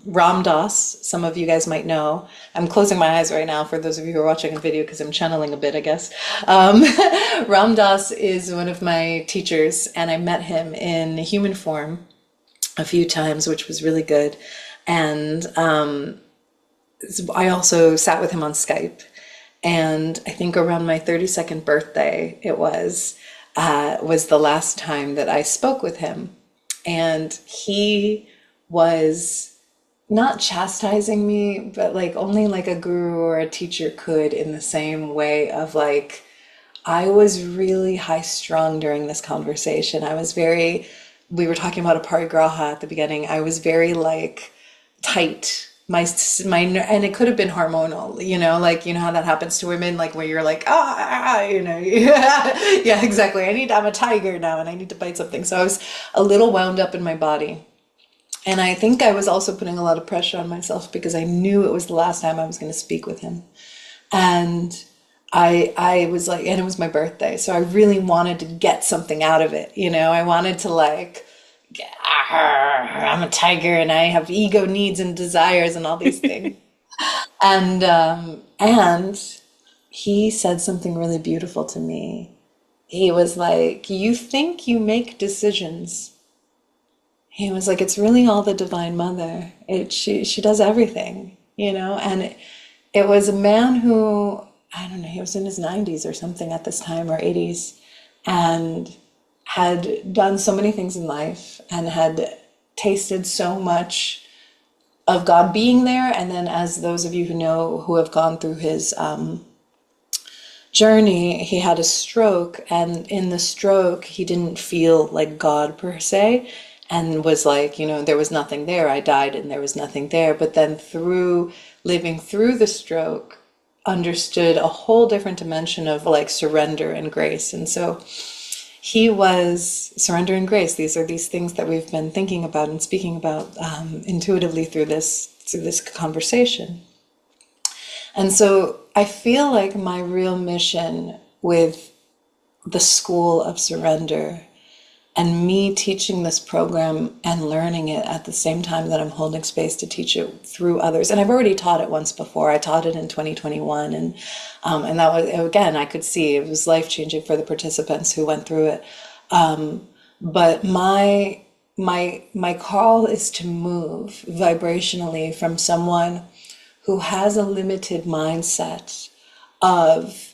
Ram Dass, some of you guys might know. I'm closing my eyes right now for those of you who are watching a video because I'm channeling a bit, I guess. Um, Ram Dass is one of my teachers, and I met him in human form a few times, which was really good. And I also sat with him on Skype. And I think around my 32nd birthday, was the last time that I spoke with him. And he was not chastising me, but like only like a guru or a teacher could, in the same way of like, I was really high strung during this conversation. We were talking about a parigraha at the beginning. I was very like tight. And it could have been hormonal, like, how that happens to women, like where you're like, yeah, exactly. I'm a tiger now and I need to bite something. So I was a little wound up in my body. And I think I was also putting a lot of pressure on myself because I knew it was the last time I was going to speak with him. And I was like, and it was my birthday, so I really wanted to get something out of it. I wanted to like, I'm a tiger and I have ego needs and desires and all these things. And he said something really beautiful to me. He was like, "You think you make decisions." He was like, "It's really all the Divine Mother. She does everything." And it was a man who, I don't know, he was in his 90s or something at this time, or 80s, and had done so many things in life and had tasted so much of God being there. And then, as those of you who know, who have gone through his journey, he had a stroke, and in the stroke he didn't feel like God per se, and was like, there was nothing there. I died and there was nothing there. But then, through living through the stroke, understood a whole different dimension of like surrender and grace. And so he was surrender and grace. These are these things that we've been thinking about and speaking about intuitively through this conversation. And so I feel like my real mission with the School of Surrender, and me teaching this program and learning it at the same time that I'm holding space to teach it through others. And I've already taught it once before. I taught it in 2021, and that was, again, I could see it was life-changing for the participants who went through it. But my call is to move vibrationally from someone who has a limited mindset of,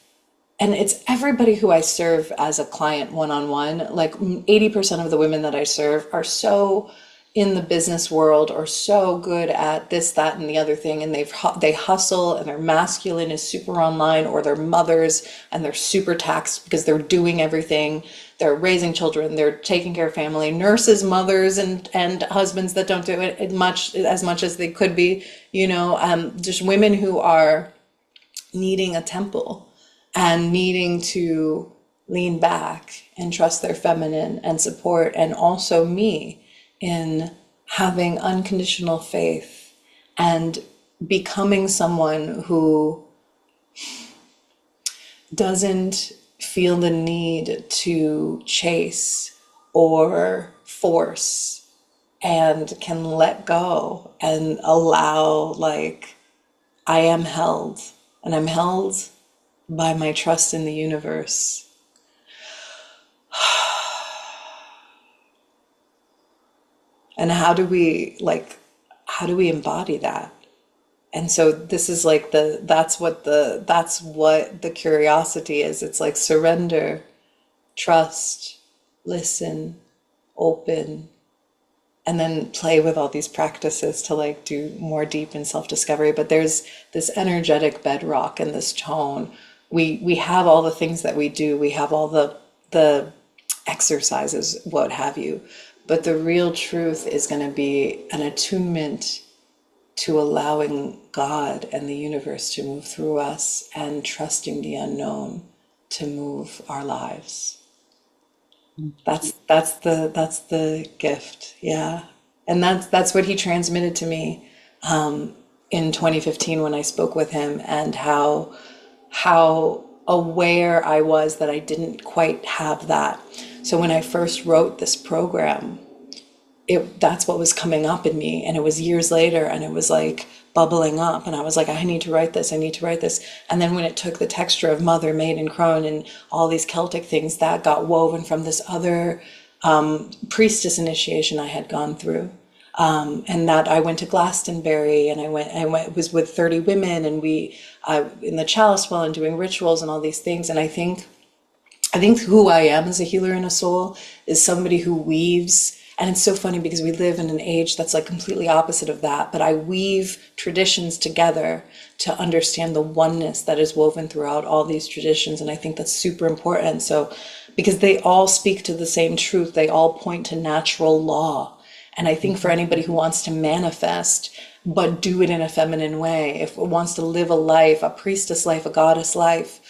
and it's everybody who I serve as a client one-on-one. Like 80% of the women that I serve are so in the business world, or so good at this, that, and the other thing, and they hustle, and their masculine is super online, or they're mothers and they're super taxed because they're doing everything. They're raising children, they're taking care of family, nurses, mothers, and husbands that don't do it as much as they could be. Just women who are needing a temple and needing to lean back and trust their feminine and support, and also me in having unconditional faith and becoming someone who doesn't feel the need to chase or force, and can let go and allow, like, I am held, and I'm held by my trust in the universe. And how do we embody that? And so this is like that's what the curiosity is. It's like surrender, trust, listen, open, and then play with all these practices to like do more deep in self-discovery. But there's this energetic bedrock and this tone. We have all the things that we do. We have all the exercises, what have you. But the real truth is going to be an attunement to allowing God and the universe to move through us, and trusting the unknown to move our lives. That's the gift, yeah. And that's what he transmitted to me in 2015 when I spoke with him, and how aware I was that I didn't quite have that. So when I first wrote this program, that's what was coming up in me. And it was years later, and it was like bubbling up, and I was like, I need to write this, I need to write this. And then when it took the texture of mother, maid, and crone and all these Celtic things, that got woven from this other priestess initiation I had gone through. And that I went to Glastonbury, and was with 30 women, and in the chalice well and doing rituals and all these things. And I think who I am as a healer and a soul is somebody who weaves. And it's so funny because we live in an age that's like completely opposite of that. But I weave traditions together to understand the oneness that is woven throughout all these traditions. And I think that's super important. So, because they all speak to the same truth, they all point to natural law. And I think for anybody who wants to manifest, but do it in a feminine way, if it wants to live a life, a priestess life, a goddess life,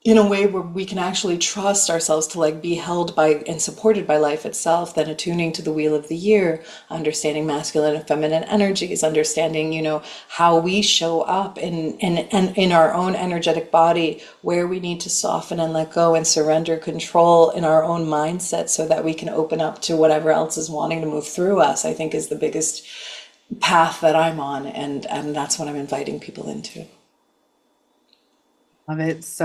in a way where we can actually trust ourselves to like be held by and supported by life itself, then attuning to the wheel of the year, understanding masculine and feminine energies, understanding, how we show up in our own energetic body, where we need to soften and let go and surrender control in our own mindset so that we can open up to whatever else is wanting to move through us, I think is the biggest path that I'm on. And that's what I'm inviting people into. Love it so